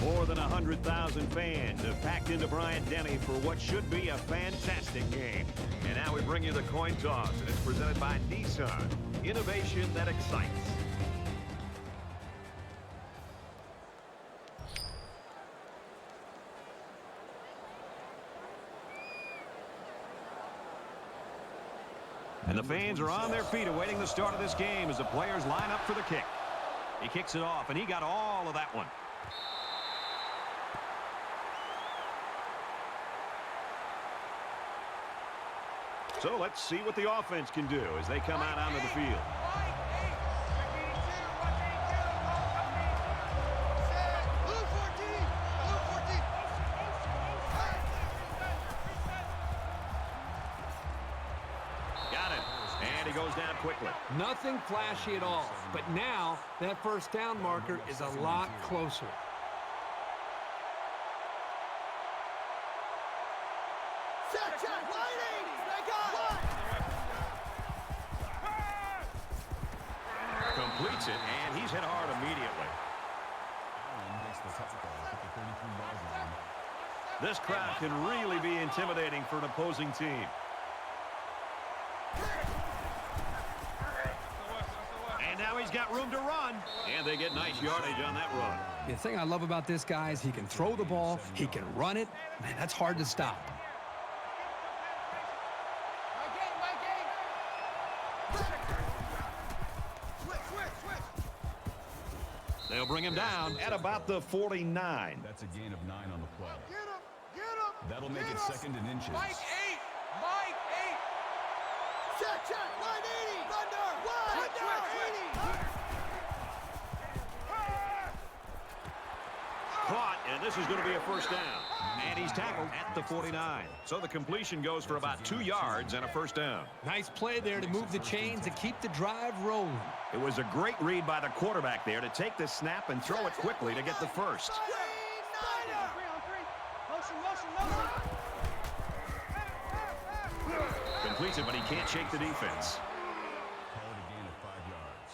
More than 100,000 fans have packed into Bryant-Denny for what should be a fantastic game. And now we bring you the coin toss, and it's presented by Nissan. Innovation that excites. And the fans are on their feet awaiting the start of this game as the players line up for the kick. He kicks it off, and he got all of that one. So let's see what the offense can do as they come out onto the field. Got it. And he goes down quickly. Nothing flashy at all. But now that first down marker is a lot closer. Completes it, and he's hit hard immediately. This crowd can really be intimidating for an opposing team. And now he's got room to run, and they get nice yardage on that run. The thing I love about this guy is he can throw the ball, he can run it. Man, that's hard to stop. They'll bring him down at about the 49. That's a gain of 9 on the play. That'll make it second and inches. Mike 8! Mike 8! Check! 180! Thunder! 180! Caught, and this is going to be a first down. And he's tackled at the 49. So the completion goes for about 2 yards and a first down. Nice play there to move the chains and keep the drive rolling. It was a great read by the quarterback there to take the snap and throw it quickly to get the first. Completes it, but he can't shake the defense. Call it a gain of 5 yards.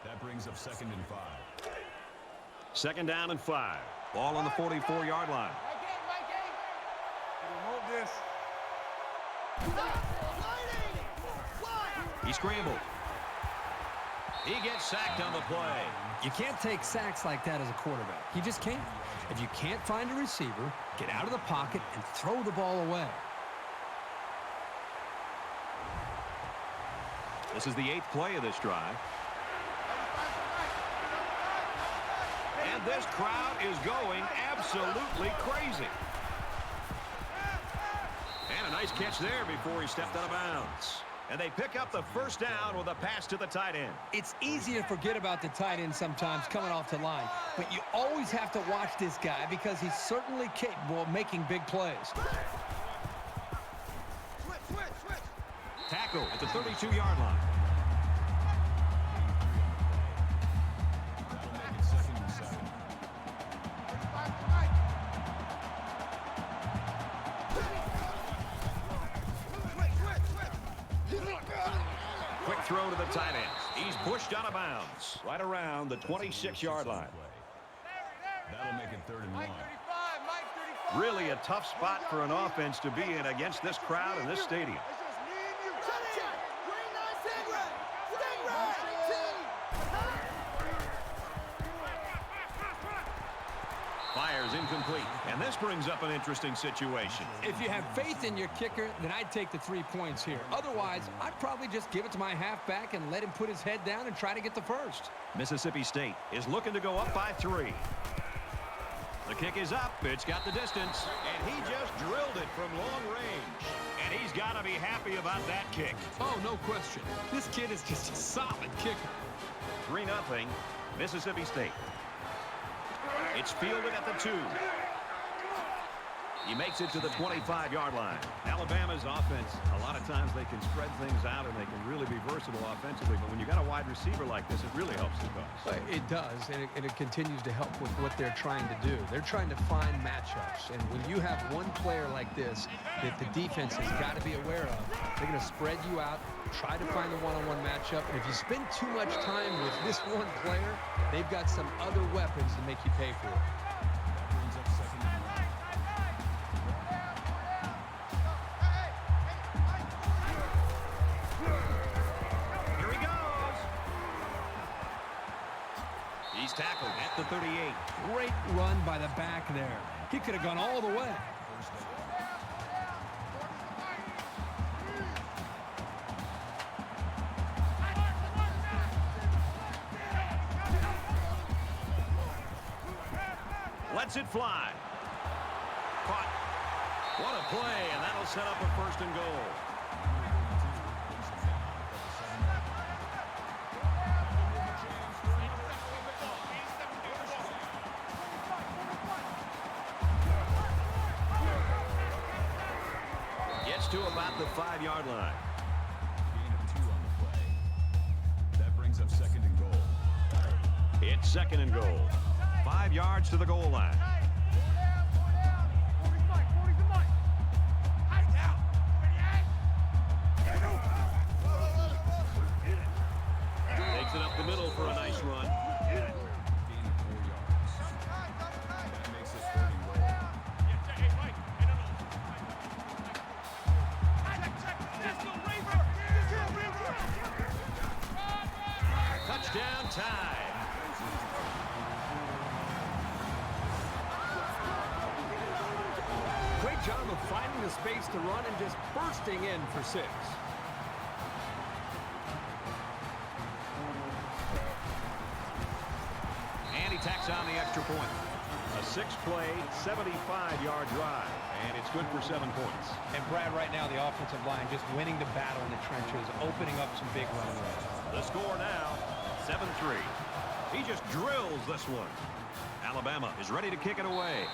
That brings up second and 5. Second down and 5. Ball on the 44-yard line. Remove this. He scrambled. He gets sacked on the play. You can't take sacks like that as a quarterback. You just can't. If you can't find a receiver, get out of the pocket and throw the ball away. This is the 8th play of this drive. And this crowd is going absolutely crazy. And a nice catch there before he stepped out of bounds. And they pick up the first down with a pass to the tight end. It's easy to forget about the tight end sometimes coming off the line, but you always have to watch this guy because he's certainly capable of making big plays. Tackle at the 32-yard line. That'll make it second and 7. Quick throw to the tight end. He's pushed out of bounds right around the 26-yard line. That'll make it third and 1. Really a tough spot for an offense to be in against this crowd in this stadium. Fires incomplete, and this brings up an interesting situation. If you have faith in your kicker, then I'd take the 3 points here. Otherwise, I'd probably just give it to my halfback and let him put his head down and try to get the first. Mississippi State is looking to go up by 3. The kick is up. It's got the distance, and he just drilled it from long range. And he's got to be happy about that kick. Oh, no question. This kid is just a solid kicker. 3-0, Mississippi State. It's fielded at the 2. He makes it to the 25-yard line. Alabama's offense, a lot of times they can spread things out and they can really be versatile offensively. But when you got a wide receiver like this, it really helps the cause. It does, and it continues to help with what they're trying to do. They're trying to find matchups. And when you have one player like this that the defense has got to be aware of, they're going to spread you out, try to find the one-on-one matchup. And if you spend too much time with this one player, they've got some other weapons to make you pay for it. He's tackled at the 38. Great run by the back there. He could have gone all the way. Lets it fly. Caught. What a play, and that'll set up a first and goal. Gets to about the 5-yard line. Gain of 2 on the play. That brings up second and goal. It's second and goal. 5 yards to the goal line. Takes it up the middle for a nice run. Gain of 4 yards. That makes it third and goal. Touchdown time. Great job of finding the space to run and just bursting in for 6. And he tacks on the extra point. A 6-play, 75-yard drive. And it's good for 7 points. And Brad, right now, the offensive line just winning the battle in the trenches, opening up some big runs. The score now, 7-3. He just drills this one. Alabama is ready to kick it away.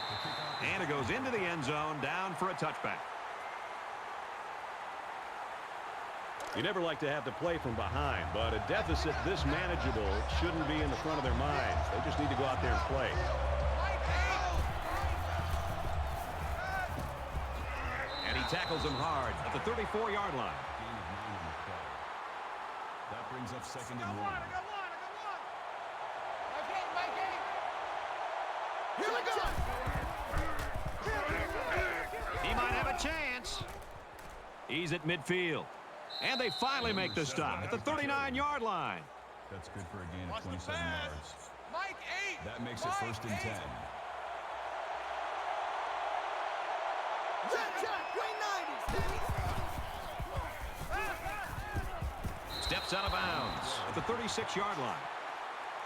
And it goes into the end zone, down for a touchback. You never like to have to play from behind, but a deficit this manageable shouldn't be in the front of their minds. They just need to go out there and play. And he tackles him hard at the 34-yard line. Gain of 9 on the play. That brings up second and 1. Here we go. He might have a chance. He's at midfield. And they finally make the stop at the 39-yard line. That's good for a gain of 27 yards. Mike 8. That makes it first and 10. Check. Green 90s. Steps out of bounds at the 36-yard line.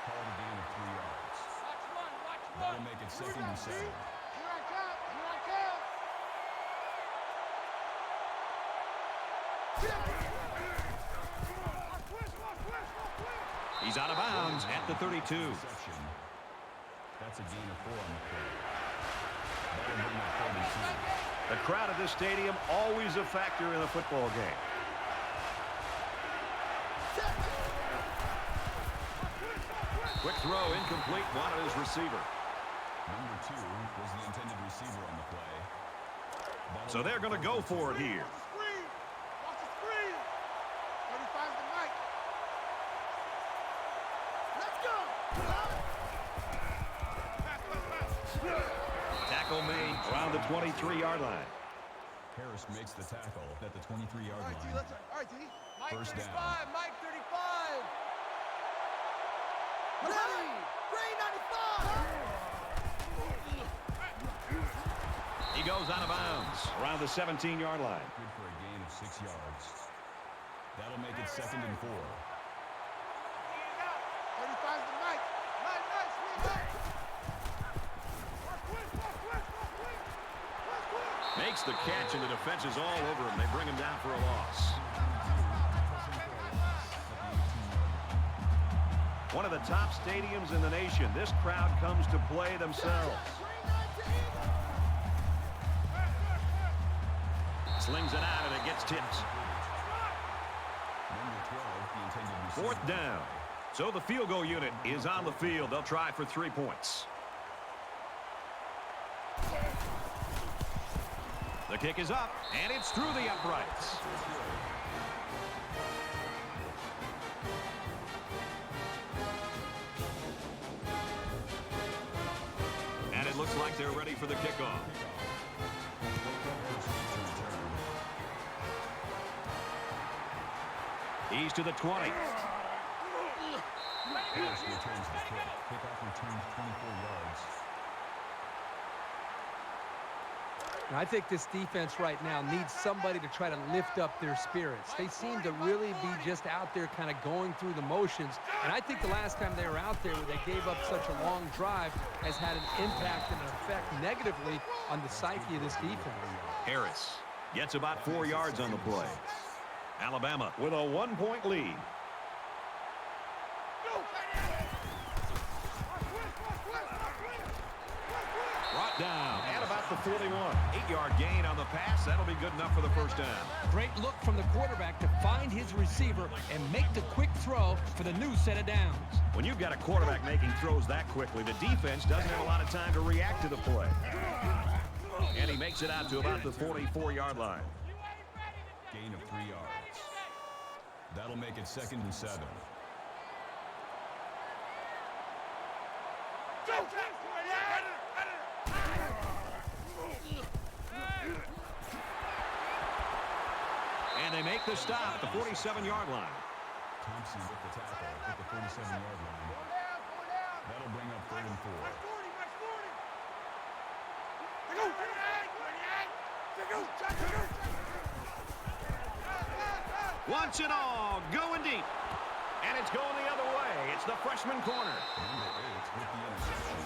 Call it a gain of 3 yards. That'll make it second and 7. He's out of bounds at the 32. Reception. That's a gain of 4 on the play. That'll bring up third and 2. The crowd at this stadium always a factor in a football game. Quick throw, incomplete, wanted his receiver. Number 2 was the intended receiver on the play. So they're going to go for it here. Watch the screen. 35's the mic. Let's go. Tackle made around the 23-yard line. Harris makes the tackle at the 23-yard All right, D, line. let's all right, D. Mike First 35, down. Mike 35. Ready. Green 95. He goes out of bounds around the 17-yard line. Good for a gain of 6 yards. That'll make it second and 4. 35's the mic. Nice, swing up. Makes the catch, and the defense is all over him. They bring him down for a loss. One of the top stadiums in the nation. This crowd comes to play themselves. Slings it out, and it gets tipped. Number 12, the intended receiver. 4th down. So the field goal unit is on the field. They'll try for 3 points. The kick is up, and it's through the uprights. And it looks like they're ready for the kickoff. He's to the 20. Harris returns the kick. Kickoff returns 24 yards. And I think this defense right now needs somebody to try to lift up their spirits. They seem to really be just out there kind of going through the motions. And I think the last time they were out there where they gave up such a long drive has had an impact and an effect negatively on the psyche of this defense. Harris gets about 4 yards on the play. Alabama with a 1-point lead. Brought down at about the 41. 8-yard gain on the pass. That'll be good enough for the first down. Great look from the quarterback to find his receiver and make the quick throw for the new set of downs. When you've got a quarterback making throws that quickly, the defense doesn't have a lot of time to react to the play. And he makes it out to about the 44-yard line. Gain of 3 yards. That'll make it 2nd and 7. And they make the stop at the 47-yard line. Thompson with the tackle at the 47-yard line. That'll bring up 3rd and 4. Wants it all, going deep. And it's going the other way. It's the freshman corner. Number 8 with the interception.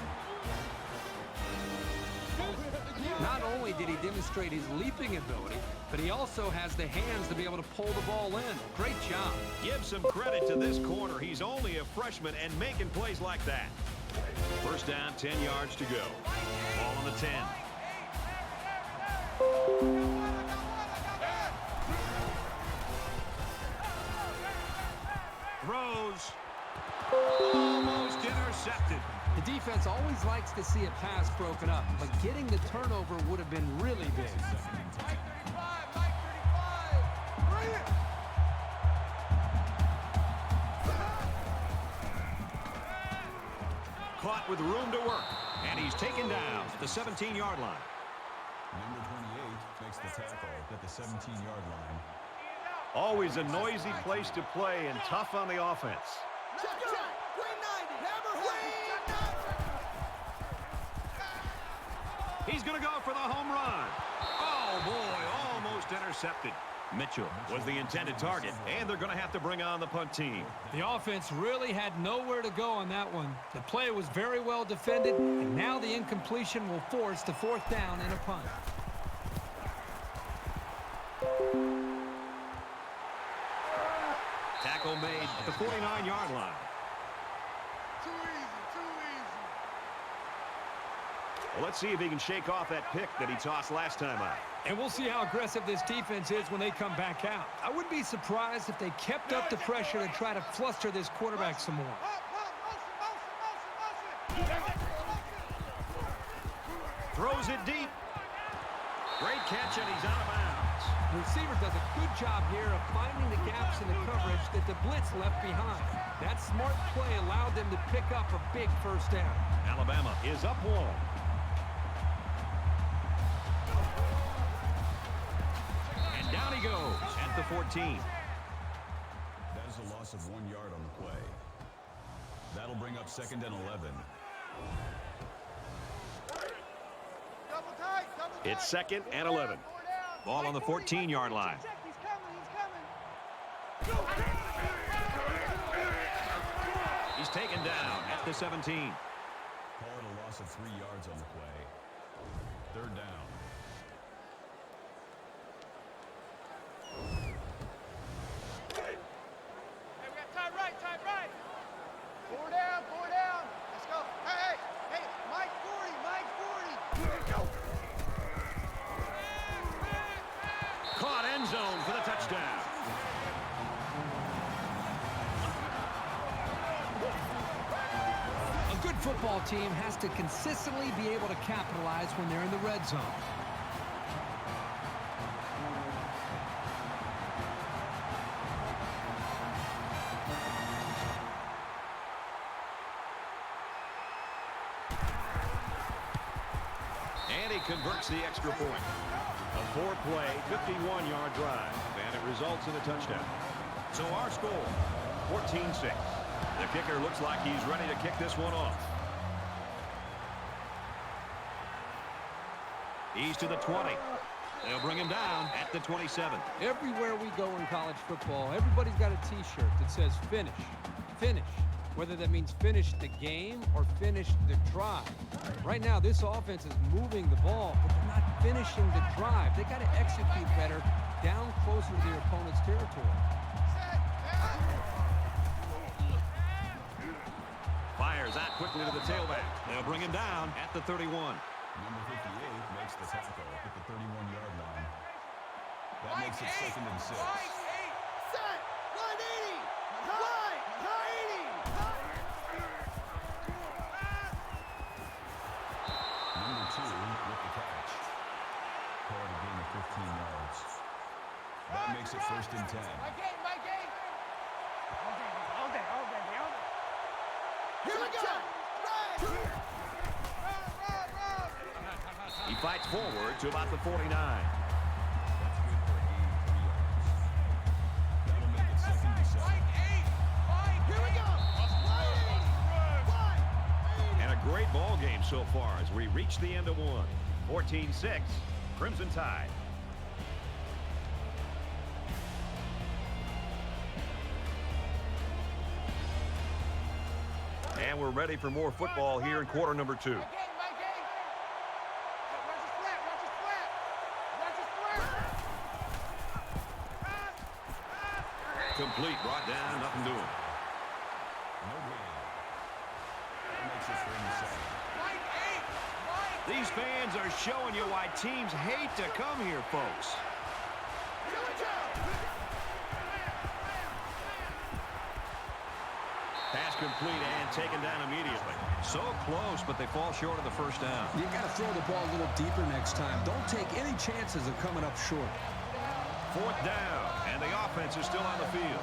Not only did he demonstrate his leaping ability, but he also has the hands to be able to pull the ball in. Great job. Give some credit to this corner. He's only a freshman and making plays like that. First down, 10 yards to go. Ball on the 10. Throws. Almost intercepted. The defense always likes to see a pass broken up, but getting the turnover would have been really big. Caught with room to work. And he's taken down at the 17-yard line. Number 28 makes the tackle at the 17-yard line. Always a noisy place to play and tough on the offense. He's going to go for the home run. Oh, boy, almost intercepted. Mitchell was the intended target, and they're going to have to bring on the punt team. The offense really had nowhere to go on that one. The play was very well defended, and now the incompletion will force the 4th down and a punt. Tackle made at the 49-yard line. Too easy, too easy. Well, let's see if he can shake off that pick that he tossed last time out. And we'll see how aggressive this defense is when they come back out. I wouldn't be surprised if they kept up the pressure to try to fluster this quarterback some more. Throws it deep. Great catch, and he's out of bounds. The receiver does a good job here of finding the gaps in the coverage that the blitz left behind. That smart play allowed them to pick up a big first down. Alabama is up 1. And down he goes at the 14. That is a loss of 1 yard on the play. That'll bring up 2nd and 11. It's 2nd and 11. Ball on the 14-yard line. He's taken down at the 17. Call it a loss of 3 yards on the play. 3rd down. Hey, we got time right, time right. 4 down, 4 down. Let's go. Hey, hey, hey, Mike 40, Mike 40. football team has to consistently be able to capitalize when they're in the red zone. And he converts the extra point. A 4-play, 51-yard drive, and it results in a touchdown. So our score, 14-6. The kicker looks like he's ready to kick this one off. He's to the 20. They'll bring him down at the 27. Everywhere we go in college football, everybody's got a T-shirt that says finish, finish. Whether that means finish the game or finish the drive. Right now, this offense is moving the ball, but they're not finishing the drive. They got to execute better down closer to their opponent's territory. Fires out quickly to the tailback. They'll bring him down at the 31. Number 58 makes the tackle at the 31-yard line. That makes it 2nd and 6. Set! 180! Right! 180! Number 2 with the catch. Call it a gain of 15 yards. That makes it 1st and 10. My game! All day. Here we go! Right! He fights forward to about the 49. That's good for a gain of 3 yards. That'll make it 2nd and 7. Here we go! 180! And a great ball game so far as we reach the end of one. 14-6, Crimson Tide. And we're ready for more football here in quarter number 2. My game! Watch his flat! Complete, brought down, nothing doing. No gain. That makes it 3rd and 7. These fans are showing you why teams hate to come here, folks. Pass complete and taken down immediately. So close, but they fall short of the first down. You got to throw the ball a little deeper next time. Don't take any chances of coming up short. 4th down, and the offense is still on the field.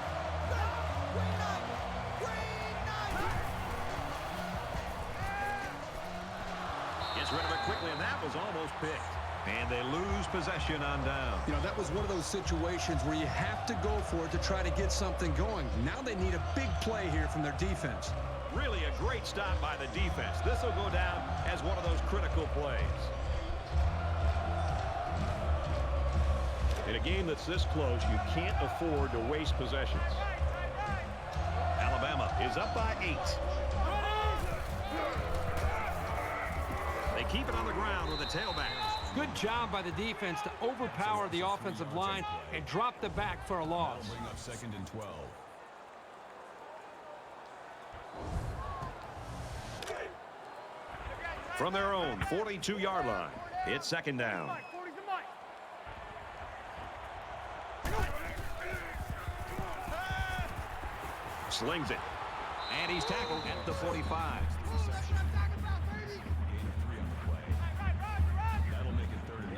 Gets rid of it quickly, and that was almost picked. And they lose possession on down. You know, that was one of those situations where you have to go for it to try to get something going. Now they need a big play here from their defense. Really a great stop by the defense. This will go down as one of those critical plays. In a game that's this close, you can't afford to waste possessions. Alabama is up by 8. They keep it on the ground with a tailback. Good job by the defense to overpower the offensive line and drop the back for a loss. That'll bring up 2nd and 12. From their own 42-yard line, it's 2nd down. Slings it. And he's tackled at the 45. Gain of 3 on the play. That'll make it 3rd and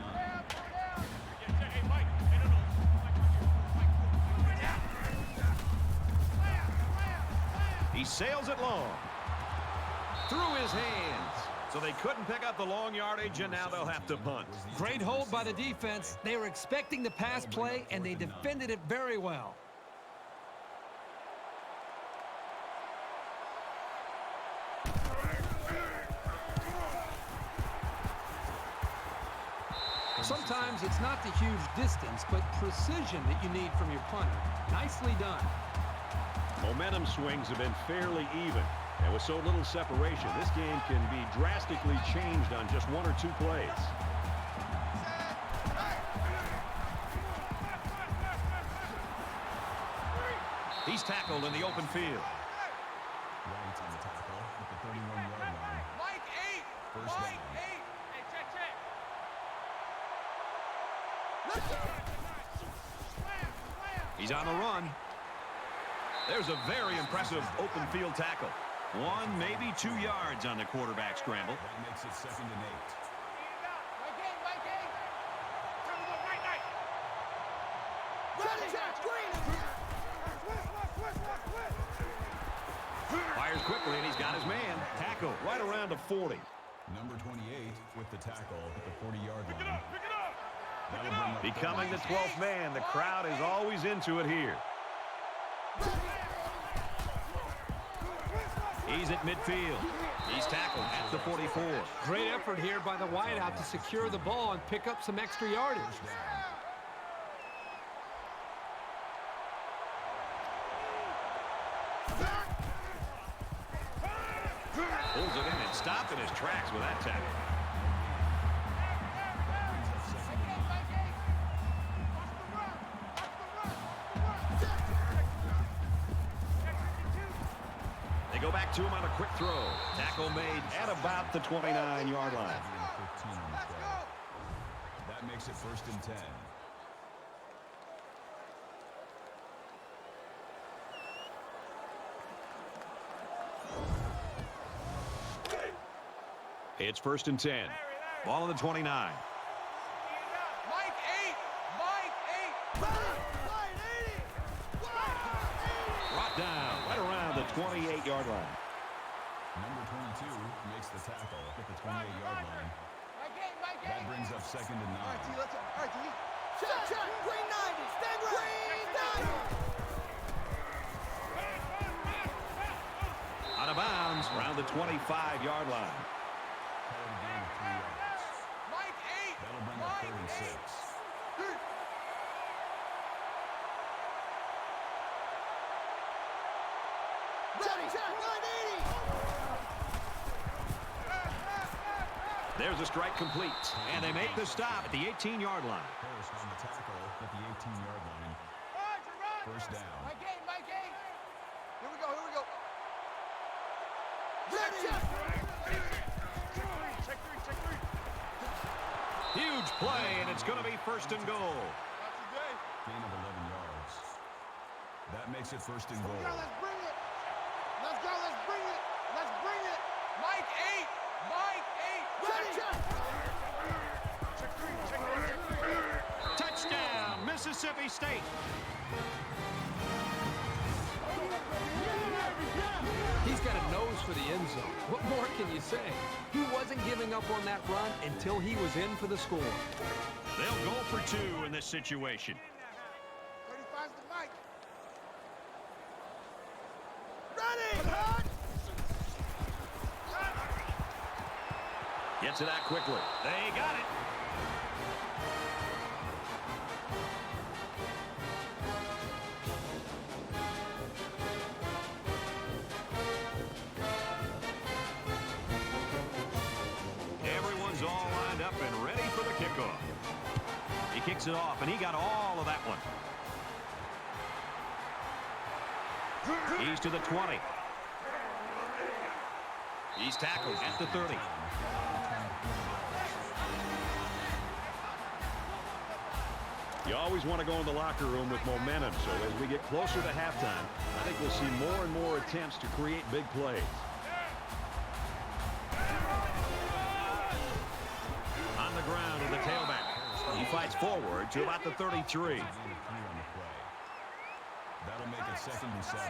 9. He sails it long. Through his hands. So they couldn't pick up the long yardage, and now they'll have to punt. Great hold by the defense. They were expecting the pass play, and they defended it very well. Sometimes it's not the huge distance, but precision that you need from your punter. Nicely done. Momentum swings have been fairly even. And with so little separation, this game can be drastically changed on just 1 or 2 plays. He's tackled in the open field. Right on the tackle at the 31-yard line. Mike 8! 1st down. Hey, check. He's on the run. There's a very impressive open field tackle. 1, maybe 2 yards on the quarterback scramble. That makes it 2nd and 8. My game. Time to go right. Fires quickly, and he's got his man. Tackle right around the 40. Number 28 with the tackle at the 40-yard line. Pick it up. That'll bring up Becoming the 12th man, the crowd is always into it here. He's at midfield. He's tackled at the 44. Great effort here by the wideout to secure the ball and pick up some extra yardage. Pulls it in and stopped in his tracks with that tackle. They go back to him on a quick throw. Tackle made at about the 29-yard line. 15 on the play. That makes it 1st and 10. It's 1st and 10. Ball on the 29. Mike 8. Brought down right around the 28-yard line. Number 22 makes the tackle at the 28-yard line. My game. That brings up 2nd and 9. All right, T. Shot. Green 90. Stand right. Out of bounds around the 25-yard line. Call it a gain of 3 yards. Mike 8. That'll bring up 3rd and 6. There's a strike complete, and they make the stop at the 18-yard line. Harris on the tackle at the 18-yard line. First down. My game. Here we go. Check three. Huge play, and it's going to be 1st and goal. Gain of 11 yards. That makes it 1st and goal. Let's bring it. Mike 8. Touchdown, Mississippi State. He's got a nose for the end zone. What more can you say? He wasn't giving up on that run until he was in for the score. They'll go for 2 in this situation. 35's the Mike. Ready. Gets it out quickly. They got it. Everyone's all lined up and ready for the kickoff. He kicks it off, and he got all of that one. He's to the 20. He's tackled at the 30. You always want to go in the locker room with momentum, so as we get closer to halftime, I think we'll see more and more attempts to create big plays. On the ground in the tailback. He fights forward to about the 33. That'll make it 2nd and 7.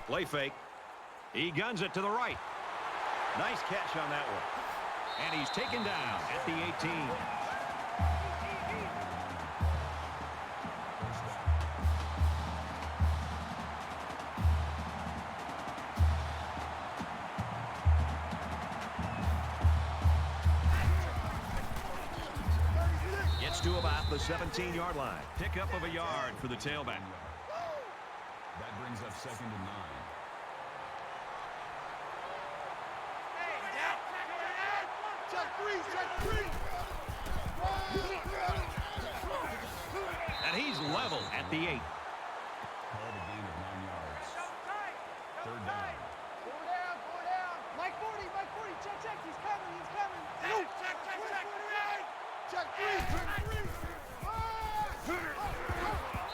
Play fake. He guns it to the right. Nice catch on that one. And he's taken down at the 18. Gets to about the 17-yard line. Pickup of a yard for the tailback. That brings up 2nd and 9. And he's level at the 8. Called a gain of 9 yards. 3rd down. Four down. Mike 40. Check. He's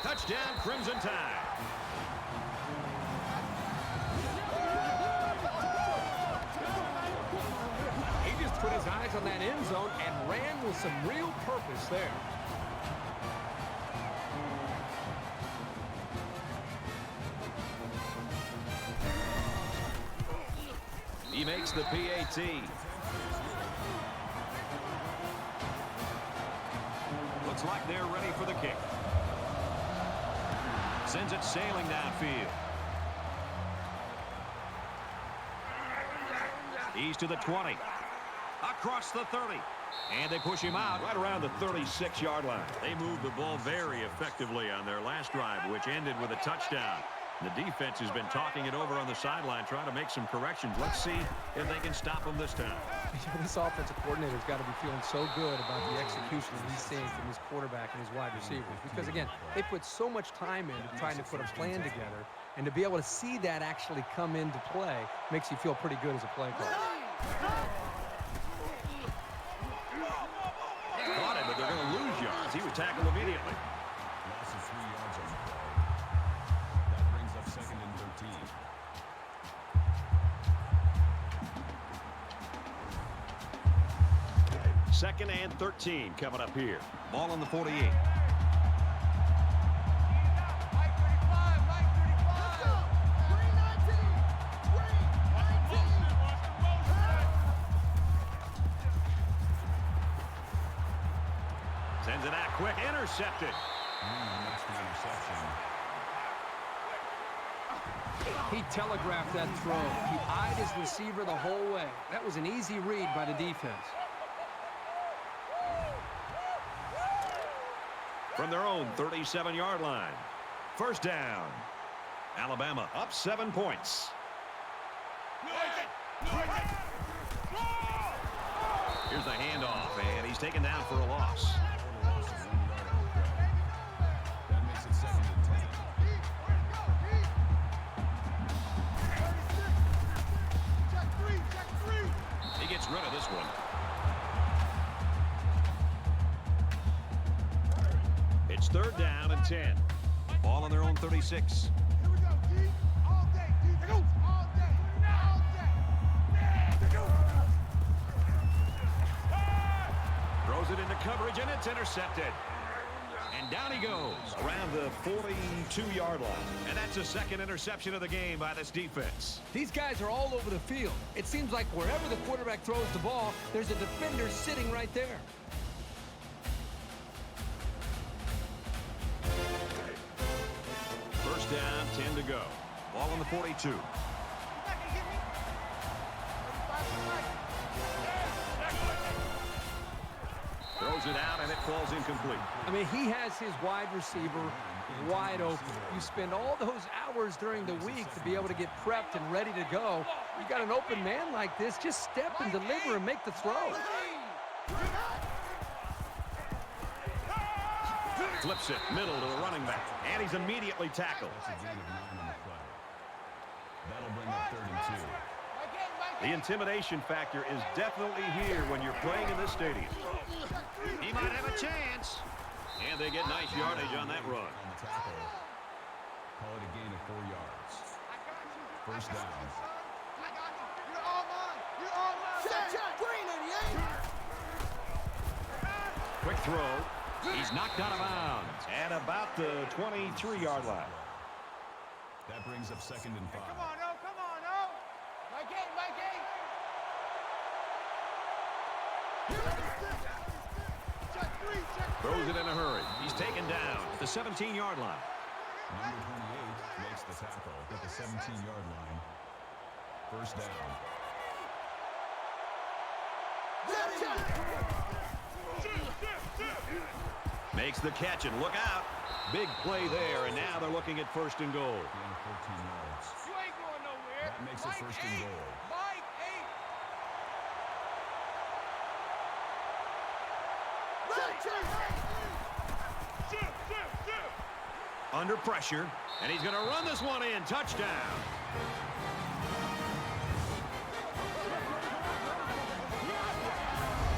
Touchdown, Crimson Tide. He just put his eyes on that end zone and ran with some real purpose there. He makes the PAT. Looks like they're ready for the kick. Sends it sailing downfield. He's to the 20. Across the 30. And they push him out right around the 36-yard line. They moved the ball very effectively on their last drive, which ended with a touchdown. The defense has been talking it over on the sideline, trying to make some corrections. Let's see if they can stop them this time. This offensive coordinator's got to be feeling so good about the execution that he's seeing from his quarterback and his wide receivers. Because, again, they put so much time into trying to put a plan together, and to be able to see that actually come into play makes you feel pretty good as a play caller. Caught him, but they're going to lose yards. He was tackled immediately. Loss of 3 yards on the play. That brings up 2nd and 13. Second and 13 coming up here. Ball on the 48. Sends it out quick. Intercepted. That's the interception. He telegraphed that throw. He eyed his receiver the whole way. That was an easy read by the defense. From their own 37-yard line. First down. Alabama up 7 points. Here's the handoff, and he's taken down for a loss. Loss of 1 yard on the play. That makes it 2nd and 10. He gets rid of this one. It's 3rd down and 10. Ball on their own 36. Here we go, D. All day, defense. All day. All day. Throws it into coverage, and it's intercepted. And down he goes around the 42-yard line. And that's the 2nd interception of the game by this defense. These guys are all over the field. It seems like wherever the quarterback throws the ball, there's a defender sitting right there. First down, 10 to go. Ball on the 42. Throws it out, and it falls incomplete. I mean, he has his wide receiver wide open. You spend all those hours during the week to be able to get prepped and ready to go. You got an open man like this, just step and deliver and make the throw. Flips it middle to the running back, and he's immediately tackled. That's a gain of 9 on the play. That'll bring up 3rd and 2. The intimidation factor is definitely here when you're playing in this stadium. He might have a chance. And they get nice yardage on that run. On the tackle. Call it a gain of 4 yards. First down. I got you. You're all mine. You're all mine. Check. Green 88. Quick throw. He's knocked out of bounds at about the 23-yard line. That brings up 2nd and 5. Come on, O. Come on, O. My game, my game. Check 3, check 3. Throws it in a hurry. He's taken down at the 17-yard line. Number 28 makes the tackle at the 17-yard line. First down. Makes the catch, and look out. Big play there, and now they're looking at 1st and goal. Gain of 14 yards. You ain't going nowhere. That makes it 1st and goal. Mike 8. Under pressure, and he's going to run this one in. Touchdown.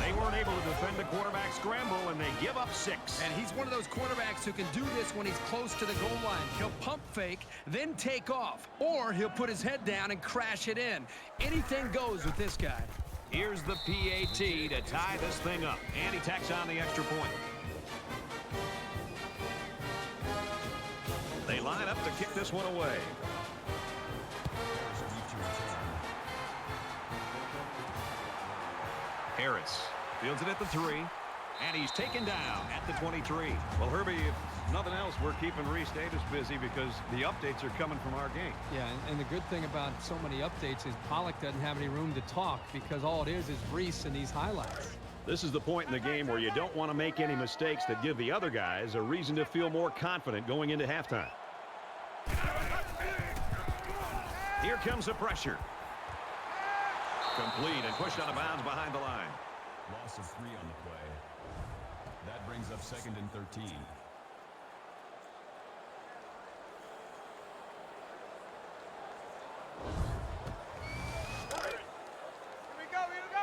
They weren't unable to defend the quarterback scramble, and they give up 6. And he's one of those quarterbacks who can do this when he's close to the goal line. He'll pump fake, then take off. Or he'll put his head down and crash it in. Anything goes with this guy. Here's the PAT to tie this thing up. And he tacks on the extra point. They line up to kick this one away. Harris fields it at the 3, and he's taken down at the 23. Well, Herbie, if nothing else, we're keeping Reese Davis busy because the updates are coming from our game. Yeah, and the good thing about so many updates is Pollock doesn't have any room to talk because all it is Reese and these highlights. This is the point in the game where you don't want to make any mistakes that give the other guys a reason to feel more confident going into halftime. Here comes the pressure. Complete and pushed out of bounds behind the line. Loss of 3 on the play. That brings up 2nd and 13.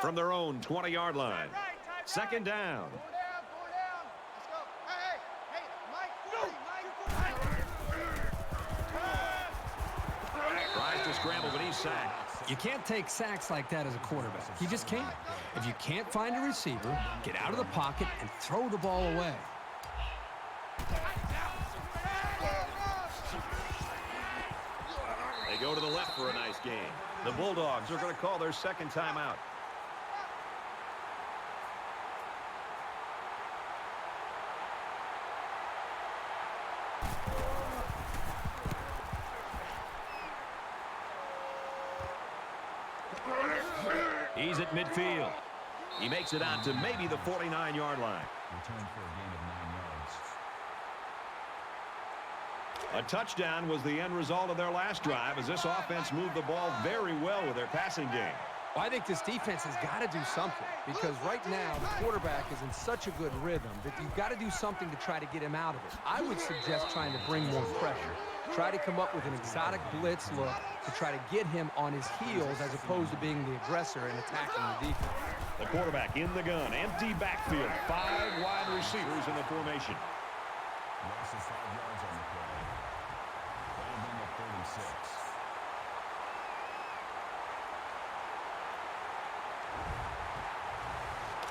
From their own 20-yard line. 2nd down. Four down. Let's go. Hey, Mike, 40. Tries to scramble, but he's sacked. You can't take sacks like that as a quarterback. You just can't. If you can't find a receiver, get out of the pocket and throw the ball away. They go to the left for a nice game. The Bulldogs are going to call their 2nd timeout. He's at midfield. He makes it out to maybe the 49-yard line. Return for a gain of 9 yards. A touchdown was the end result of their last drive as this offense moved the ball very well with their passing game. Well, I think this defense has got to do something because right now the quarterback is in such a good rhythm that you've got to do something to try to get him out of it. I would suggest trying to bring more pressure. Try to come up with an exotic blitz look to try to get him on his heels as opposed to being the aggressor and attacking the defense. The quarterback in the gun, empty backfield, 5 wide receivers in the formation. Loss of 5 yards on the play. That'll bring up 3rd and 6.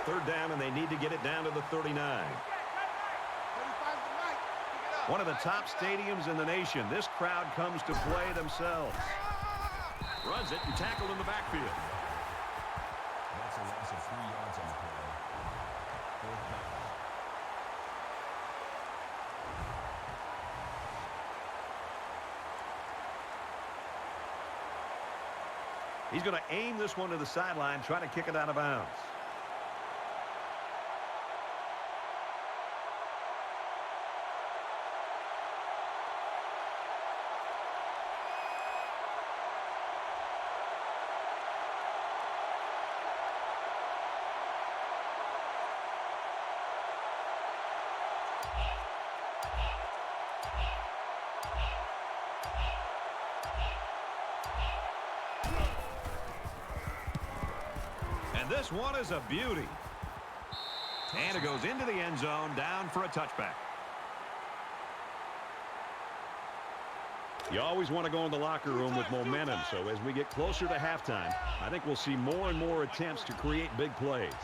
Third down, and they need to get it down to the 39. One of the top stadiums in the nation. This crowd comes to play themselves. Runs it and tackled in the backfield. That's a loss of 3 yards on the play. 4th down. He's going to aim this one to the sideline, try to kick it out of bounds. This one is a beauty. And it goes into the end zone, down for a touchback. You always want to go in the locker room with momentum, so as we get closer to halftime, I think we'll see more and more attempts to create big plays.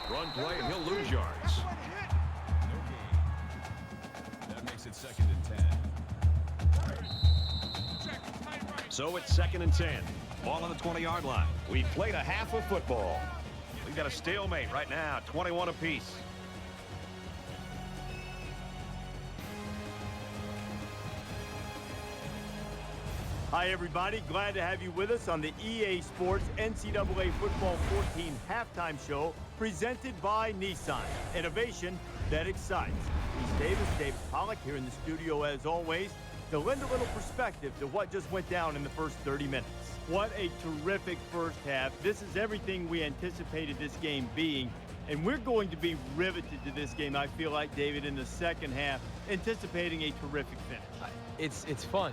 Run play, and he'll lose yards. No gain. That makes it 2nd and 10. So it's 2nd and 10. Ball on the 20-yard line. We played a half of football. We've got a stalemate right now, 21 apiece. Hi, everybody. Glad to have you with us on the EA Sports NCAA Football 14 halftime show presented by Nissan. Innovation that excites. He's David Pollock here in the studio as always to lend a little perspective to what just went down in the first 30 minutes. What a terrific first half. This is everything we anticipated this game being. And we're going to be riveted to this game, I feel like, David, in the second half, anticipating a terrific finish. It's fun.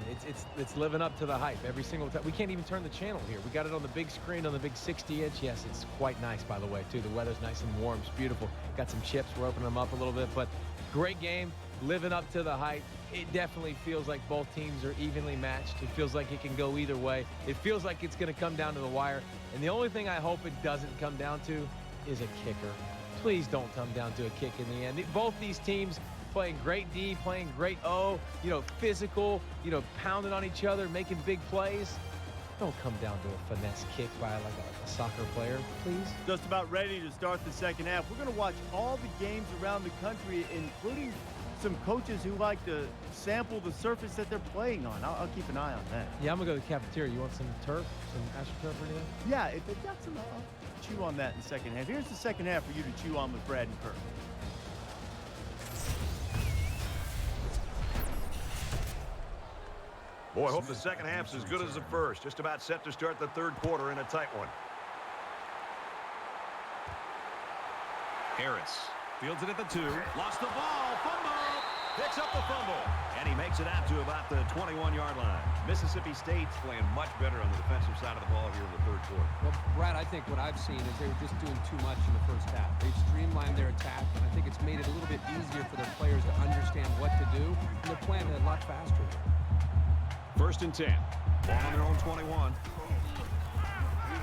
It's living up to the hype every single time. We can't even turn the channel here. We got it on the big screen, on the big 60-inch. Yes, it's quite nice, by the way, too. The weather's nice and warm. It's beautiful. Got some chips. We're opening them up a little bit. But great game, living up to the hype. It definitely feels like both teams are evenly matched. It feels like it can go either way. It feels like it's going to come down to the wire. And the only thing I hope it doesn't come down to is a kicker. Please don't come down to a kick in the end. Both these teams playing great D, playing great O, physical, pounding on each other, making big plays. Don't come down to a finesse kick by like a soccer player, please. Just about ready to start the second half. We're going to watch all the games around the country, including some coaches who like to sample the surface that they're playing on. I'll keep an eye on that. Yeah, I'm going to go to the cafeteria. You want some turf, some AstroTurf or anything? Yeah, if they've got some, I'll chew on that in the second half. Here's the second half for you to chew on with Brad and Kirk. Boy, I hope the second half's as good as the first. Just about set to start the third quarter in a tight one. Harris fields it at the 2. Lost the ball. Fumble. Picks up the fumble. And he makes it out to about the 21-yard line. Mississippi State's playing much better on the defensive side of the ball here in the third quarter. Well, Brad, I think what I've seen is they were just doing too much in the first half. They've streamlined their attack, and I think it's made it a little bit easier for their players to understand what to do, and they're playing a lot faster here. First and 10. Ball on their own 21.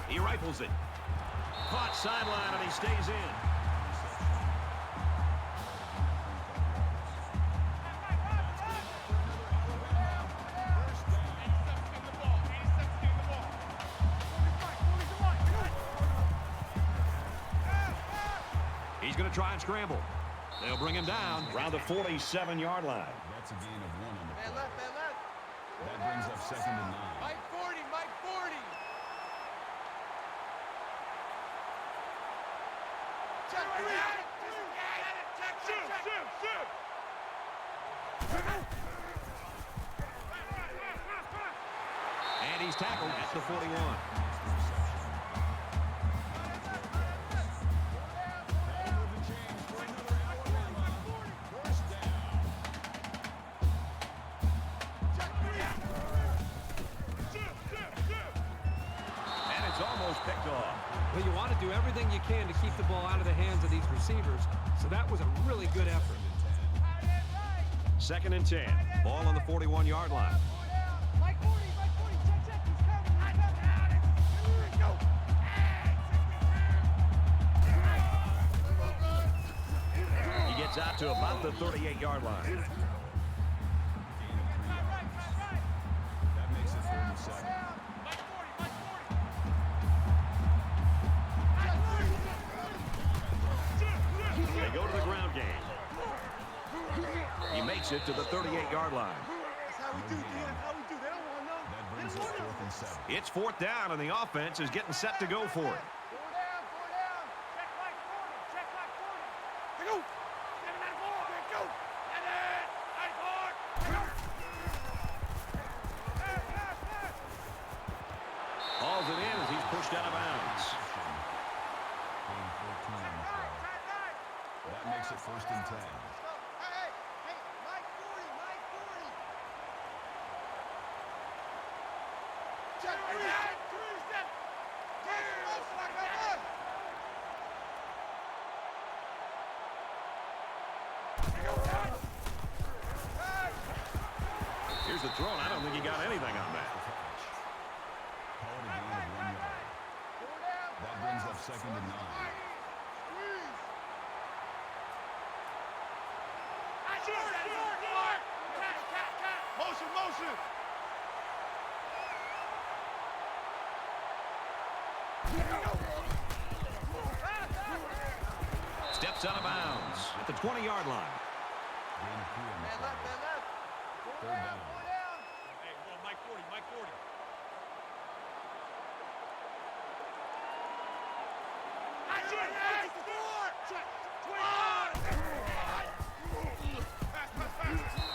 He rifles it. Caught sideline, and he stays in. He's going to try and scramble. They'll bring him down around the 47-yard line. That's a gain of 1 on the play. Man left, man left. That brings up second and 9. Mike 40, Mike 40. Check it out. Shoot. And he's tackled at the 41. Picked off. Well, you want to do everything you can to keep the ball out of the hands of these receivers, so that was a really good effort. Second and 10. Ball on the 41-yard line. Mike 40, check, he's coming. He gets out to about the 38-yard line. That makes it 3rd and 7. They go to the ground game. He makes it to the 38-yard line. That's how we do, Dan. How we do. They don't want to know. That brings us 4th and 7. It's 4th down, and the offense is getting set to go for it. 4 down. Check Mike 40. Check Mike 40. Go. 7 out of 4. There go. And then, nice hard. Pass. Hauls it in as he's pushed out of bounds. Gain 14 on the play. That makes it 1st and 10. Hey, Mike 40. Check it out. 3 Here's the throw, and I don't think he got anything on that. Call it a gain of 1 yard. That brings up 2nd and 9. Motion. Steps out of bounds at the 20-yard line. Gain of 3 on the play. Man left. 3rd down. Hey, Mike 40.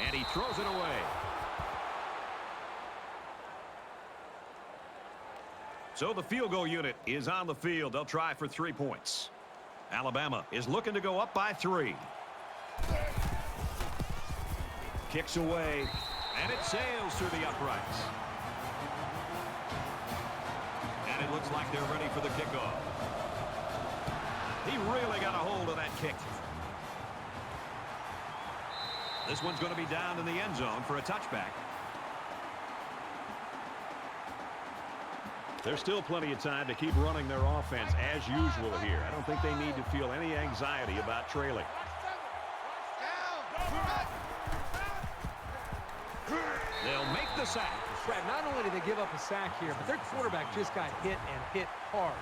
And he throws it away. So the field goal unit is on the field. They'll try for 3 points. Alabama is looking to go up by 3. Kicks away, and it sails through the uprights. And it looks like they're ready for the kickoff. He really got a hold of that kick. This one's going to be down in the end zone for a touchback. There's still plenty of time to keep running their offense as usual here. I don't think they need to feel any anxiety about trailing. They'll make the sack. Brad, not only did they give up a sack here, but their quarterback just got hit and hit hard.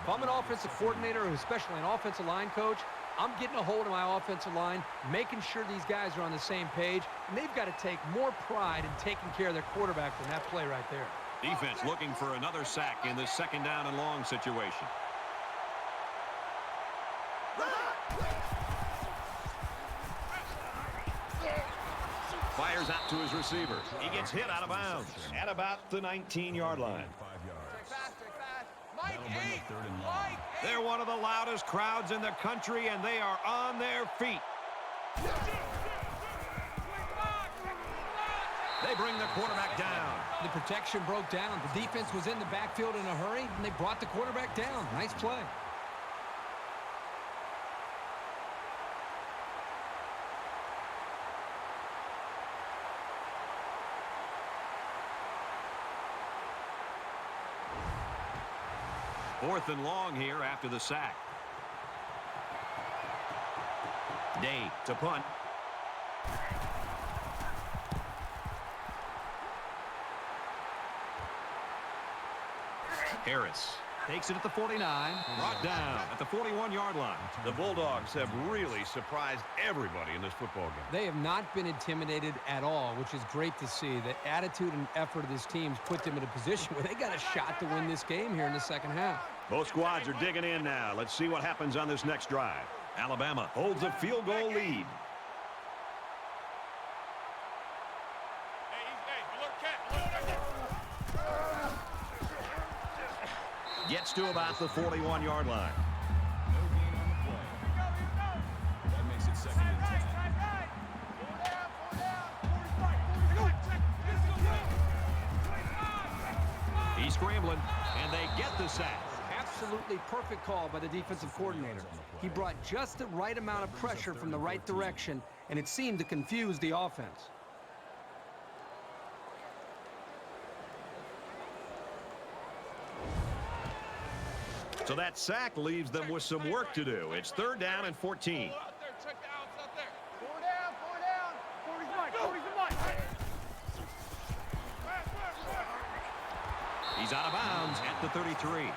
If I'm an offensive coordinator, or especially an offensive line coach, I'm getting a hold of my offensive line, making sure these guys are on the same page, and they've got to take more pride in taking care of their quarterback than that play right there. Defense looking for another sack in this 2nd down and long situation. Fires out to his receiver. He gets hit out of bounds at about the 19-yard line. 5 yards. Mike, That'll bring 8. up 3rd and long. Mike, 8. They're one of the loudest crowds in the country, and they are on their feet. They bring the quarterback down. The protection broke down. The defense was in the backfield in a hurry, and they brought the quarterback down. Nice play. Fourth and long here after the sack. Day to punt. Harris takes it at the 49. Brought down at the 41-yard line. The Bulldogs have really surprised everybody in this football game. They have not been intimidated at all, which is great to see. The attitude and effort of this team's put them in a position where they got a shot to win this game here in the 2nd half. Both squads are digging in now. Let's see what happens on this next drive. Alabama holds a field goal lead. Gets to about the 41-yard line. No gain on the play. That makes it 2nd and 10. He's scrambling, and they get the sack. Absolutely perfect call by the defensive coordinator. He brought just the right amount of pressure from the right direction, and it seemed to confuse the offense. So that sack leaves them with some work to do. It's 3rd down and 14. Out there, check the outs out there. 4 down, 4 down. 40's Mike, 40's Mike. He's out of bounds at the 33. Gain of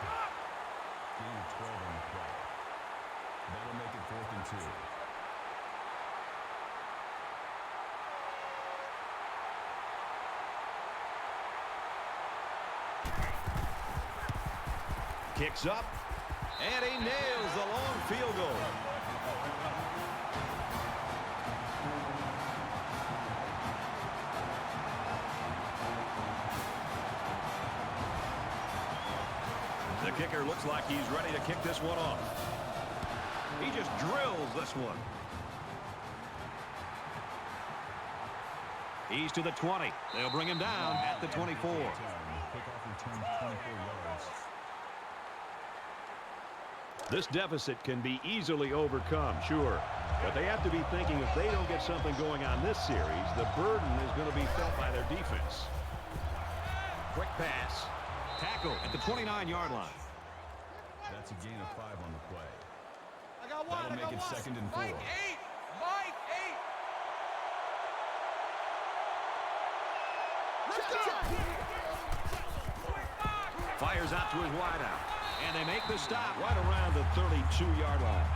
12 on the play. That'll make it 4th and 2. Kicks up, and he nails the long field goal. The kicker looks like he's ready to kick this one off. He just drills this one. He's to the 20. They'll bring him down at the 24. Kickoff return 24 yards. This deficit can be easily overcome, sure. But they have to be thinking if they don't get something going on this series, the burden is going to be felt by their defense. Quick pass. Tackle at the 29-yard line. That's a gain of 5 on the play. I got one. That'll make it 2nd and 4. Mike, 8. Mike, 8. Fires out to his wideout. And they make the stop right around the 32-yard line.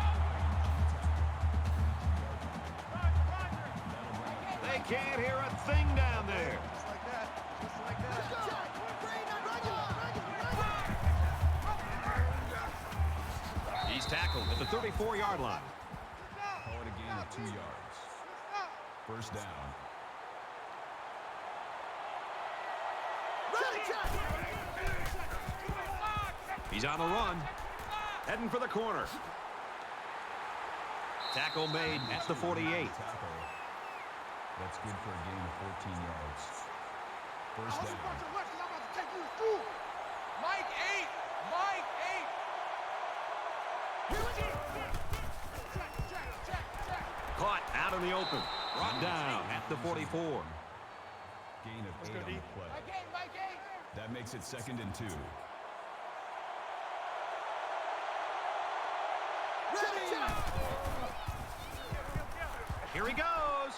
They can't hear a thing down there. Just like that. Just like that. He's tackled at the 34-yard line. Call it a gain of 2 yards. 1st down. He's on the run. Heading for the corner. Tackle made at the 48. Tackle. That's good for a gain of 14 yards. First down. Mike 8! Mike 8! Caught out in the open. Brought down at the 44. Gain of 8 on the play. Mike 8! Mike 8! That makes it 2nd and 2. Here he goes.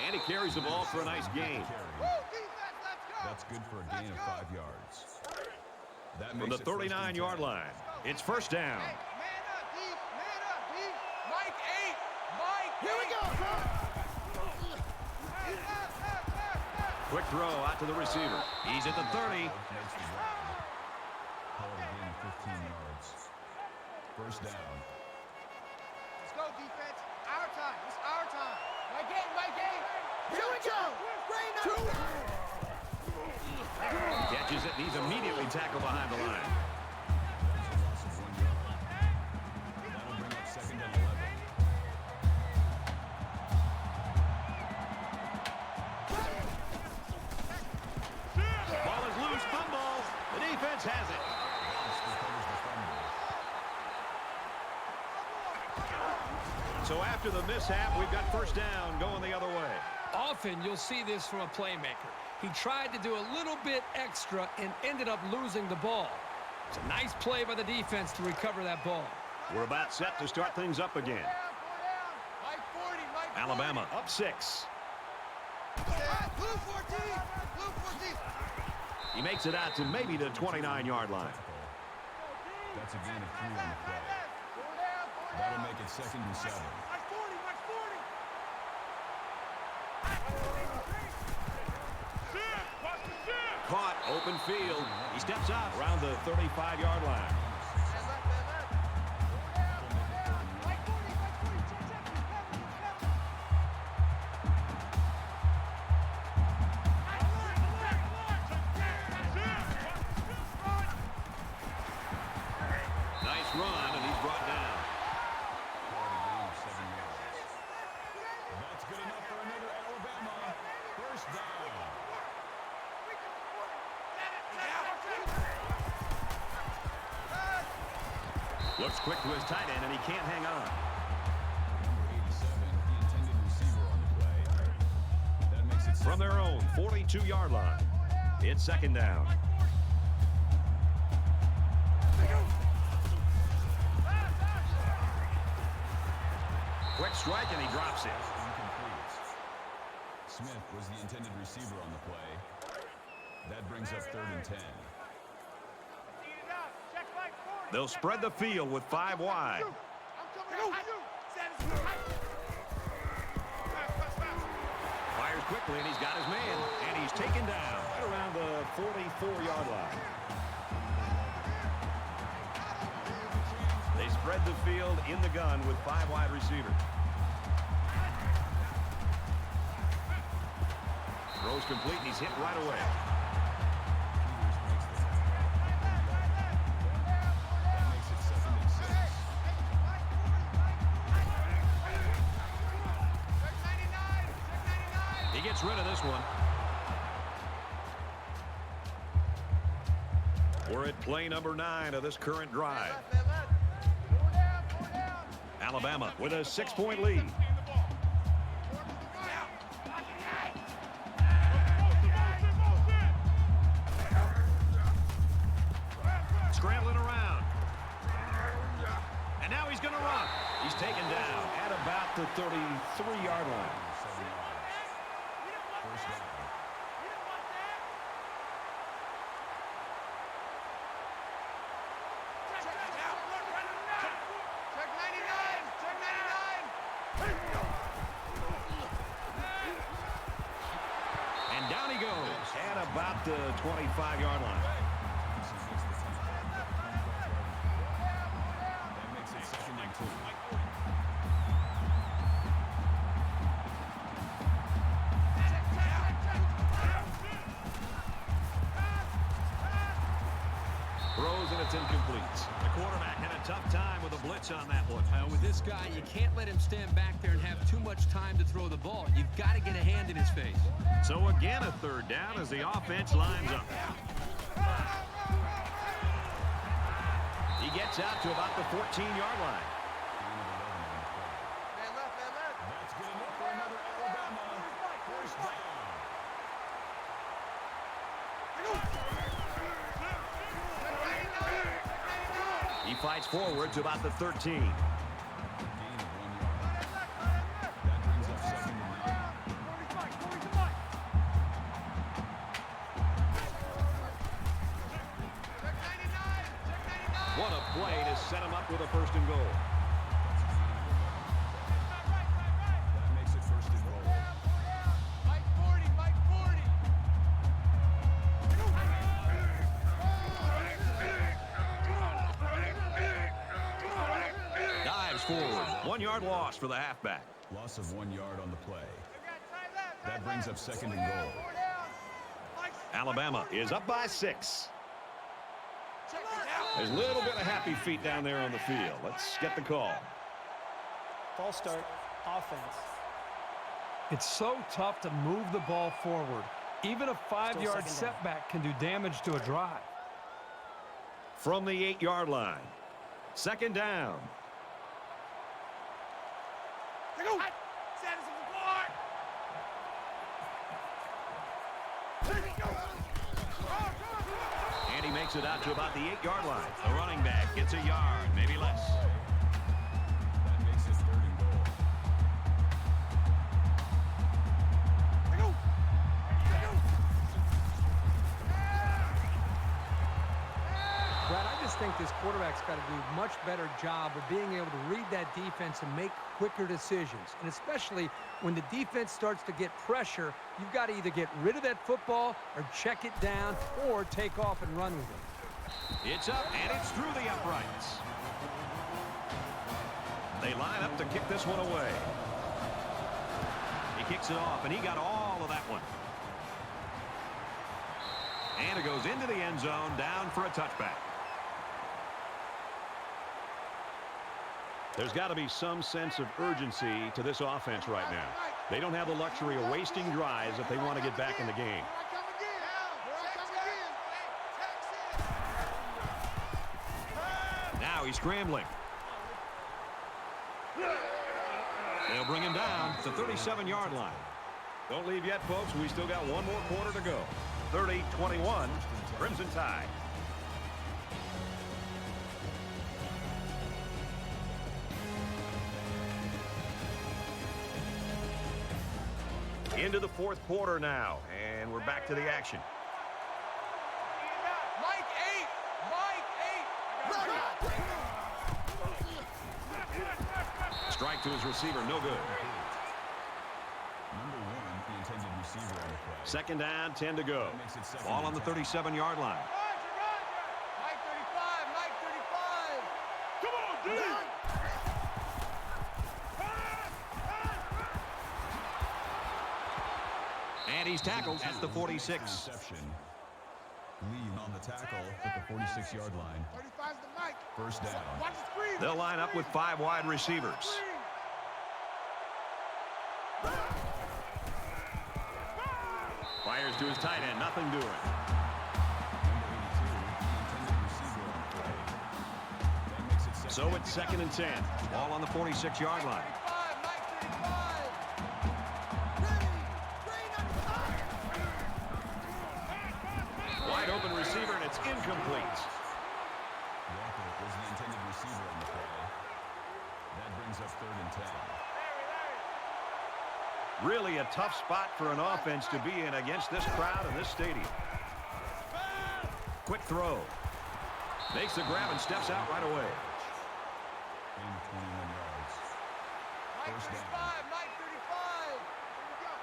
And he carries the ball for a nice gain. That's good for a gain of 5 yards. That From the 39-yard line, it's first down. Man up, D! Man up, D! Mike 8! Mike 8! Here we go, Quick throw out to the receiver. He's at the 30. Call it a gain of 15 yards. First down. Let's go, defense. Our time. It's our time. Mike 8! Mike 8! Here we go! Great number! Catches it, and he's immediately tackled behind the line. That'll bring up 2nd and 11. Ball is loose, fumble. The defense has it. So after the mishap, we've got first down going the other way. Often you'll see this from a playmaker. He tried to do a little bit extra and ended up losing the ball. It's a nice play by the defense to recover that ball. We're about set to start things up again. Mike 40, Mike 40. Alabama up 6. Blue 14! Blue 14! He makes it out to maybe the 29-yard line. That's a gain of 3 on the play. That'll make it 2nd and 7. Mike 40, Mike 40! Caught, open field. He steps out around the 35-yard line. Nice run, and he's brought down. Call it a gain of 7 yards. That's good enough for another Alabama. First down. Looks quick to his tight end, and he can't hang on. Number 87, the intended receiver on the play. That makes it From their own 42-yard line, it's 2nd down. Quick strike, and he drops it. incomplete. Smith was the intended receiver on the play. That brings up 3rd and 10. They'll spread the field with 5 wide. Fires quickly, and he's got his man. And he's taken down right around the 44-yard line. They spread the field in the gun with 5 wide receivers. Throws complete, and he's hit right away. That makes it 2nd and 6. He gets rid of this one. We're at play number 9 of this current drive. Alabama with a 6-point lead. Scrambling around. And now he's going to run. He's taken down at about the 33-yard line. 7 yards. First down. Check 99! Check 99! And down he goes at about the 25-yard line. That makes it 2nd and 2. Throws, and it's incomplete. The quarterback had a tough time with a blitz on that one. With this guy, you can't let him stand back there and have too much time to throw the ball. You've got to get a hand in his face. So again, a third down as the offense lines up. He gets out to about the 14-yard line. Man left, man left. That's good enough for another Alabama first down. He fights forward to about the 13. Gain of 1 yard. That brings up second and 9. What a play to set him up with a first and goal. That makes it first and goal. Mike 40, Mike 40. Dives forward. 1-yard loss for the halfback. Loss of 1 yard on the play. That brings up second and goal. Alabama is up by 6. There's a little bit of happy feet down there on the field. Let's get the call. False start, offense. It's so tough to move the ball forward. Even a 5-yard Still second down. setback can do damage to a drive. From the 8-yard line. Second down. And he makes it out to about the 8-yard line. The running back gets a yard, maybe less. That makes it third and goal. Brad, I just think this quarterback's got to do a much better job of being able to read that defense and make quicker decisions. And especially when the defense starts to get pressure, you've got to either get rid of that football or check it down or take off and run with it. It's up, and it's through the uprights. They line up to kick this one away. He kicks it off, and he got all of that one. And it goes into the end zone, down for a touchback. There's got to be some sense of urgency to this offense right now. They don't have the luxury of wasting drives if they want to get back in the game. Now he's scrambling. They'll bring him down to the 37-yard line. Don't leave yet, folks. We still got one more quarter to go. 30-21, Crimson Tide. Into the fourth quarter now, and we're back to the action. Mike 8! Mike 8! Strike to his receiver, no good. Number 1, the intended receiver on the play. Second down, 10 to go. That makes it second Ball on and the 10. 37-yard line. Mike 35! Mike 35! Come on, dude! And he's tackled at the 46. Interception. Lead on the tackle at the 46-yard line. 35's the Mike. First down. Watch the screen. They'll line up with 5 wide receivers. Fires to his tight end, nothing doing. So it's second and 10. Ball on the 46-yard line. 35, Mike 35. Wide open receiver, and it's incomplete. Walker was the intended receiver on the play. That brings up third and 10. Really a tough spot for an offense to be in against this crowd in this stadium. Quick throw. Makes the grab and steps out right away. Gain of 21 yards. Mike First 35, down. Mike 35. Here we go.